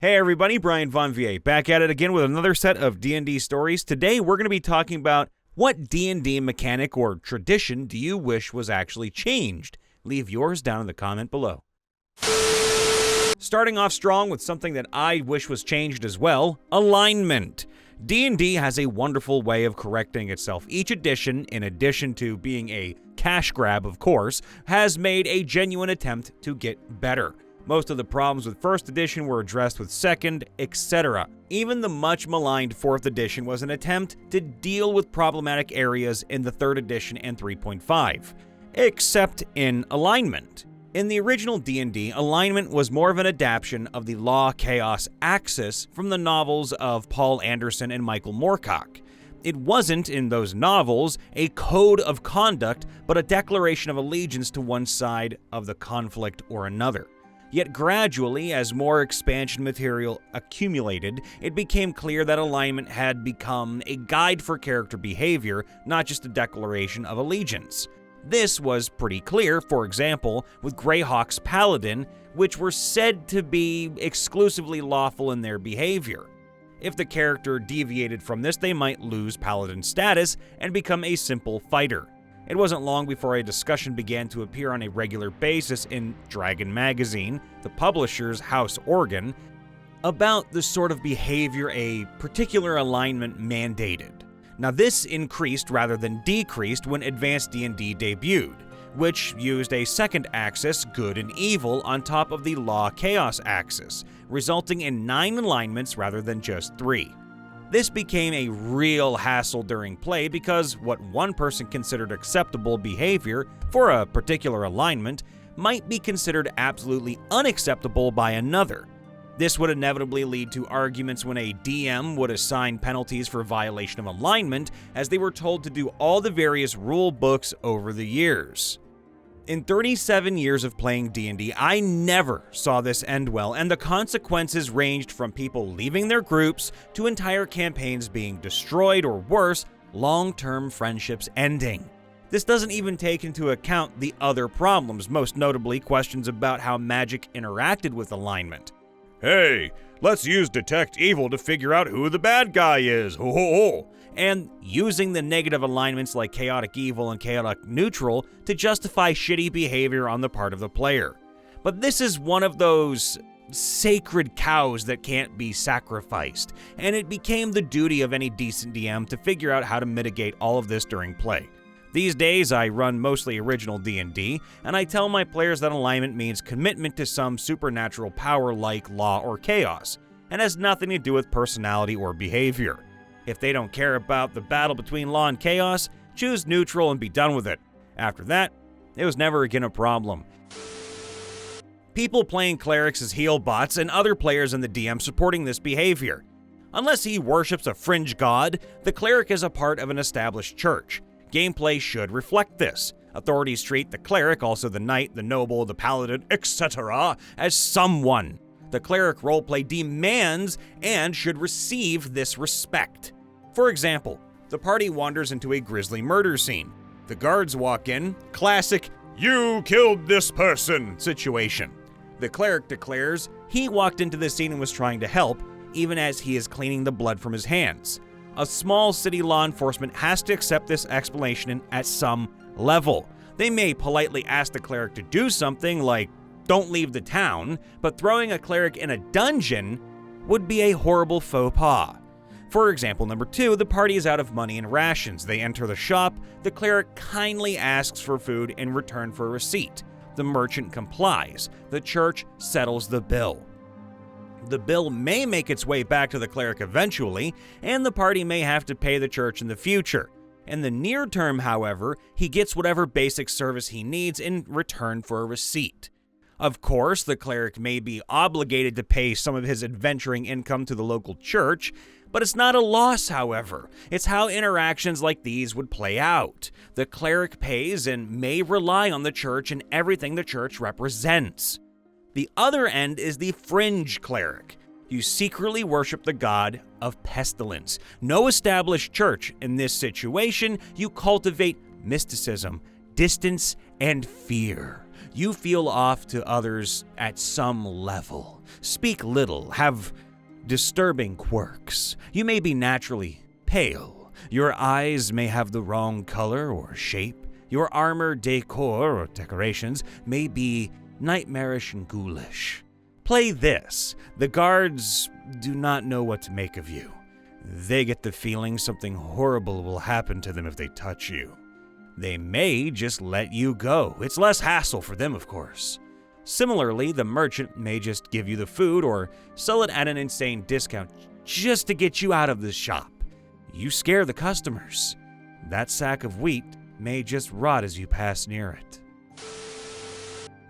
Hey everybody, Brian Von Vier, back at it again with another set of D&D stories. Today we're going to be talking about what D&D mechanic or tradition do you wish was actually changed? Leave yours down in the comment below. Starting off strong with something that I wish was changed as well, alignment. D&D has a wonderful way of correcting itself. Each edition, in addition to being a cash grab of course, has made a genuine attempt to get better. Most of the problems with 1st edition were addressed with 2nd, etc. Even the much maligned 4th edition was an attempt to deal with problematic areas in the 3rd edition and 3.5, except in alignment. In the original D&D, alignment was more of an adaptation of the law-chaos axis from the novels of Paul Anderson and Michael Moorcock. It wasn't, in those novels, a code of conduct, but a declaration of allegiance to one side of the conflict or another. Yet gradually, as more expansion material accumulated, it became clear that alignment had become a guide for character behavior, not just a declaration of allegiance. This was pretty clear, for example, with Greyhawk's Paladin, which were said to be exclusively lawful in their behavior. If the character deviated from this, they might lose Paladin status and become a simple fighter. It wasn't long before a discussion began to appear on a regular basis in Dragon Magazine, the publisher's House Organ, about the sort of behavior a particular alignment mandated. Now this increased rather than decreased when Advanced D&D debuted, which used a second axis, good and evil, on top of the law-chaos axis, resulting in 9 alignments rather than just 3. This became a real hassle during play because what one person considered acceptable behavior for a particular alignment might be considered absolutely unacceptable by another. This would inevitably lead to arguments when a DM would assign penalties for violation of alignment, as they were told to do all the various rule books over the years. In 37 years of playing D&D, I never saw this end well, and the consequences ranged from people leaving their groups to entire campaigns being destroyed, or worse, long-term friendships ending. This doesn't even take into account the other problems, most notably questions about how magic interacted with alignment. Hey, let's use detect evil to figure out who the bad guy is, ho ho ho! And using the negative alignments like chaotic evil and chaotic neutral to justify shitty behavior on the part of the player. But this is one of those sacred cows that can't be sacrificed, and it became the duty of any decent DM to figure out how to mitigate all of this during play. These days, I run mostly original D&D, and I tell my players that alignment means commitment to some supernatural power like law or chaos, and has nothing to do with personality or behavior. If they don't care about the battle between law and chaos, choose neutral and be done with it. After that, it was never again a problem. People playing clerics as heal bots and other players in the DM supporting this behavior. Unless he worships a fringe god, the cleric is a part of an established church. Gameplay should reflect this. Authorities treat the cleric, also the knight, the noble, the paladin, etc., as someone. The cleric roleplay demands and should receive this respect. For example, the party wanders into a grisly murder scene. The guards walk in, classic, "You killed this person" situation. The cleric declares he walked into the scene and was trying to help, even as he is cleaning the blood from his hands. A small city law enforcement has to accept this explanation at some level. They may politely ask the cleric to do something like, "Don't leave the town," but throwing a cleric in a dungeon would be a horrible faux pas. For example number 2, the party is out of money and rations. They enter the shop. The cleric kindly asks for food in return for a receipt. The merchant complies. The church settles the bill. The bill may make its way back to the cleric eventually, and the party may have to pay the church in the future. In the near term, however, he gets whatever basic service he needs in return for a receipt. Of course, the cleric may be obligated to pay some of his adventuring income to the local church, but it's not a loss, however. It's how interactions like these would play out. The cleric pays and may rely on the church and everything the church represents. The other end is the fringe cleric. You secretly worship the god of pestilence. No established church. In this situation, you cultivate mysticism, distance, and fear. You feel off to others at some level, speak little, have disturbing quirks. You may be naturally pale. Your eyes may have the wrong color or shape. Your armor, decor, or decorations may be nightmarish and ghoulish. Play this. The guards do not know what to make of you. They get the feeling something horrible will happen to them if they touch you. They may just let you go. It's less hassle for them, of course. Similarly, the merchant may just give you the food or sell it at an insane discount just to get you out of the shop. You scare the customers. That sack of wheat may just rot as you pass near it.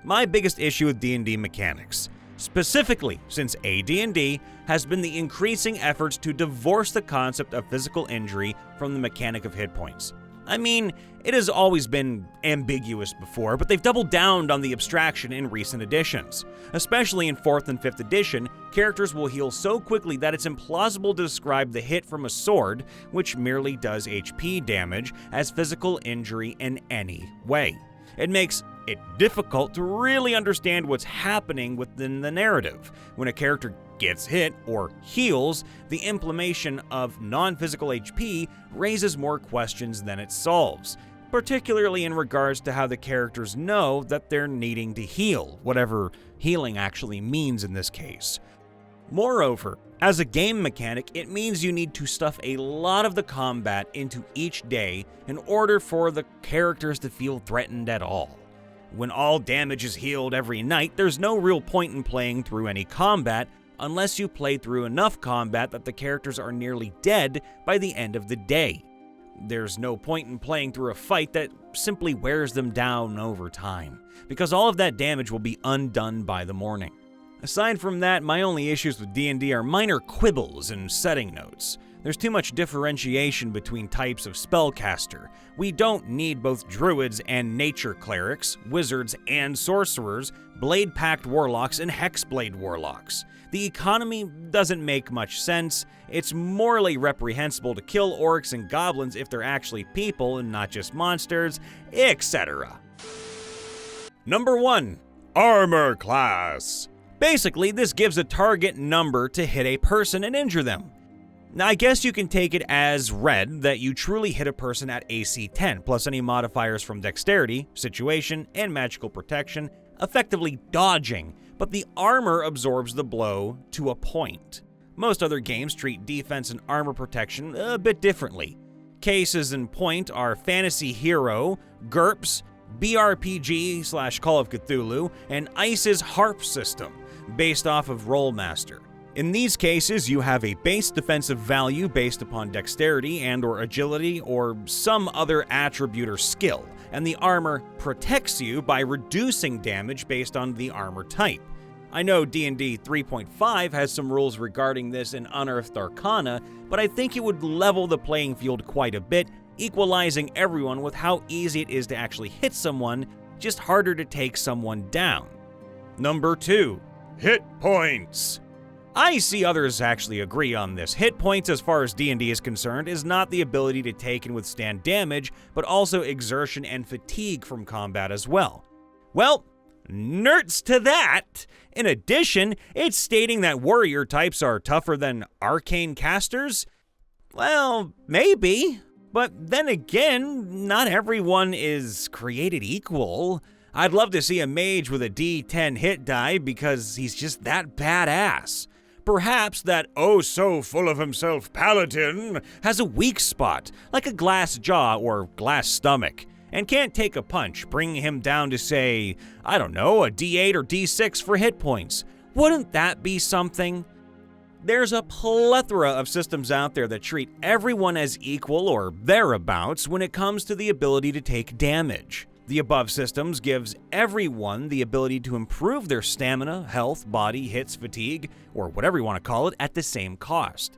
My biggest issue with D&D mechanics, specifically since AD&D, has been the increasing efforts to divorce the concept of physical injury from the mechanic of hit points. I mean, it has always been ambiguous before, but they've doubled down on the abstraction in recent editions. Especially in 4th and 5th edition, characters will heal so quickly that it's implausible to describe the hit from a sword, which merely does HP damage, as physical injury in any way. It makes it difficult to really understand what's happening within the narrative. When a character gets hit or heals, the implementation of non-physical HP raises more questions than it solves, particularly in regards to how the characters know that they're needing to heal, whatever healing actually means in this case. Moreover, as a game mechanic, it means you need to stuff a lot of the combat into each day in order for the characters to feel threatened at all. When all damage is healed every night, there's no real point in playing through any combat unless you play through enough combat that the characters are nearly dead by the end of the day. There's no point in playing through a fight that simply wears them down over time, because all of that damage will be undone by the morning. Aside from that, my only issues with D&D are minor quibbles and setting notes. There's too much differentiation between types of spellcaster. We don't need both druids and nature clerics, wizards and sorcerers, blade-packed warlocks and hexblade warlocks. The economy doesn't make much sense. It's morally reprehensible to kill orcs and goblins if they're actually people and not just monsters, etc. Number 1. Armor class. Basically, this gives a target number to hit a person and injure them. Now, I guess you can take it as read that you truly hit a person at AC 10, plus any modifiers from dexterity, situation, and magical protection, effectively dodging, but the armor absorbs the blow to a point. Most other games treat defense and armor protection a bit differently. Cases in point are Fantasy Hero, GURPS, BRPG/Call of Cthulhu, and ICE's HARP system, based off of Rollmaster. In these cases, you have a base defensive value based upon dexterity and/or agility or some other attribute or skill, and the armor protects you by reducing damage based on the armor type. I know D&D 3.5 has some rules regarding this in Unearthed Arcana, but I think it would level the playing field quite a bit, equalizing everyone with how easy it is to actually hit someone, just harder to take someone down. Number 2. Hit points. I see others actually agree on this. Hit points, as far as D&D is concerned, is not the ability to take and withstand damage, but also exertion and fatigue from combat as well. Well, nerds to that! In addition, it's stating that warrior types are tougher than arcane casters? Well, maybe. But then again, not everyone is created equal. I'd love to see a mage with a D10 hit die because he's just that badass. Perhaps that oh-so-full-of-himself paladin has a weak spot, like a glass jaw or glass stomach, and can't take a punch, bringing him down to, say, I don't know, a D8 or D6 for hit points. Wouldn't that be something? There's a plethora of systems out there that treat everyone as equal or thereabouts when it comes to the ability to take damage. The above systems gives everyone the ability to improve their stamina, health, body, hits, fatigue, or whatever you want to call it, at the same cost.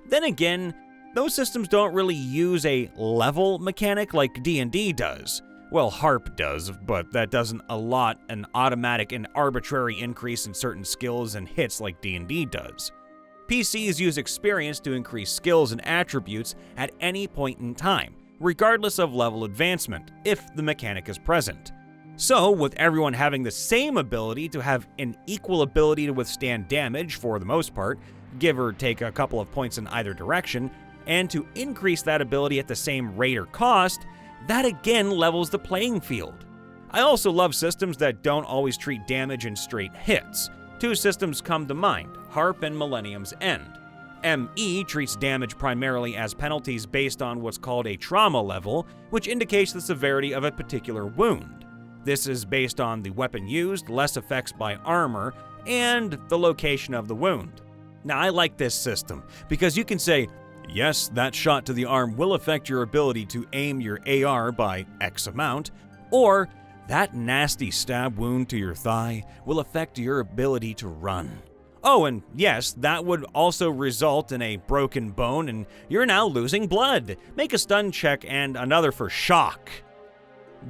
Then again, those systems don't really use a level mechanic like D&D does. Well, HARP does, but that doesn't allot an automatic and arbitrary increase in certain skills and hits like D&D does. PCs use experience to increase skills and attributes at any point in time, regardless of level advancement, if the mechanic is present. So, with everyone having the same ability to have an equal ability to withstand damage for the most part, give or take a couple of points in either direction, and to increase that ability at the same rate or cost, that again levels the playing field. I also love systems that don't always treat damage in straight hits. Two systems come to mind, Harp and Millennium's End. ME treats damage primarily as penalties based on what's called a trauma level, which indicates the severity of a particular wound. This is based on the weapon used, less effects by armor, and the location of the wound. Now, I like this system because you can say, yes, that shot to the arm will affect your ability to aim your AR by X amount, or that nasty stab wound to your thigh will affect your ability to run. Oh, and yes, that would also result in a broken bone and you're now losing blood. Make a stun check and another for shock.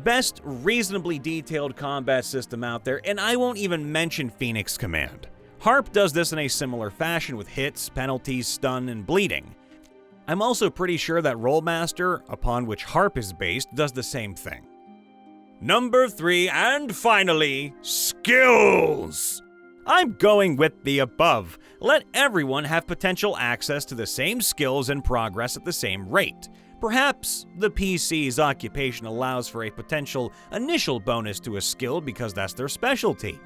Best reasonably detailed combat system out there, and I won't even mention Phoenix Command. Harp does this in a similar fashion with hits, penalties, stun, and bleeding. I'm also pretty sure that Rollmaster, upon which Harp is based, does the same thing. Number 3, and finally, skills! I'm going with the above. Let everyone have potential access to the same skills and progress at the same rate. Perhaps the PC's occupation allows for a potential initial bonus to a skill because that's their specialty.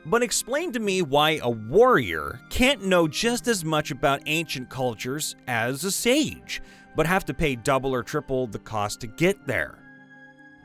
But explain to me why a warrior can't know just as much about ancient cultures as a sage, but have to pay double or triple the cost to get there.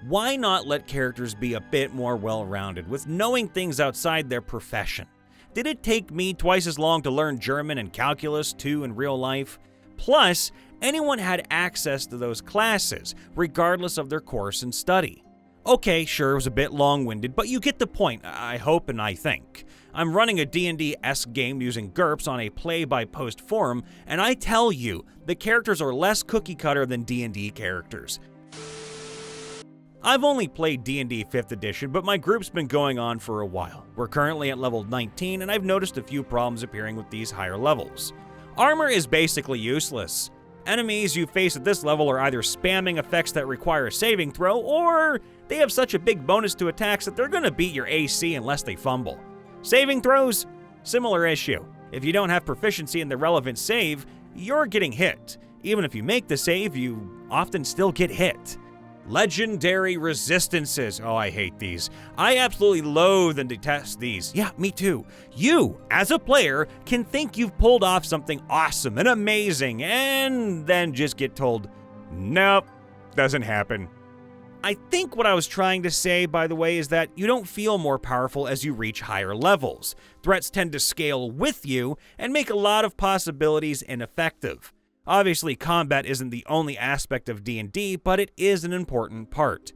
Why not let characters be a bit more well-rounded with knowing things outside their profession? Did it take me twice as long to learn German and calculus too in real life? Plus, anyone had access to those classes, regardless of their course and study. Okay, sure, it was a bit long-winded, but you get the point, I hope and I think. I'm running a D&D-esque game using GURPS on a play-by-post forum, and I tell you, the characters are less cookie-cutter than D&D characters. I've only played D&D 5th edition, but my group's been going on for a while. We're currently at level 19, and I've noticed a few problems appearing with these higher levels. Armor is basically useless. Enemies you face at this level are either spamming effects that require a saving throw, or they have such a big bonus to attacks that they're gonna beat your AC unless they fumble. Saving throws? Similar issue. If you don't have proficiency in the relevant save, you're getting hit. Even if you make the save, you often still get hit. Legendary resistances. Oh, I hate these. I absolutely loathe and detest these. Yeah, me too. You, as a player, can think you've pulled off something awesome and amazing, and then just get told, nope, doesn't happen. I think what I was trying to say, by the way, is that you don't feel more powerful as you reach higher levels. Threats tend to scale with you and make a lot of possibilities ineffective. Obviously, combat isn't the only aspect of D&D, but it is an important part.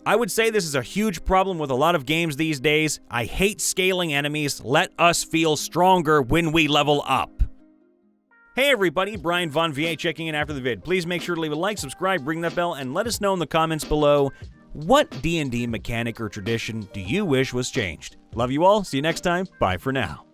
I would say this is a huge problem with a lot of games these days. I hate scaling enemies. Let us feel stronger when we level up. Hey everybody, Brian Von VA checking in after the vid. Please make sure to leave a like, subscribe, ring that bell, and let us know in the comments below, what D&D mechanic or tradition do you wish was changed? Love you all, see you next time, bye for now.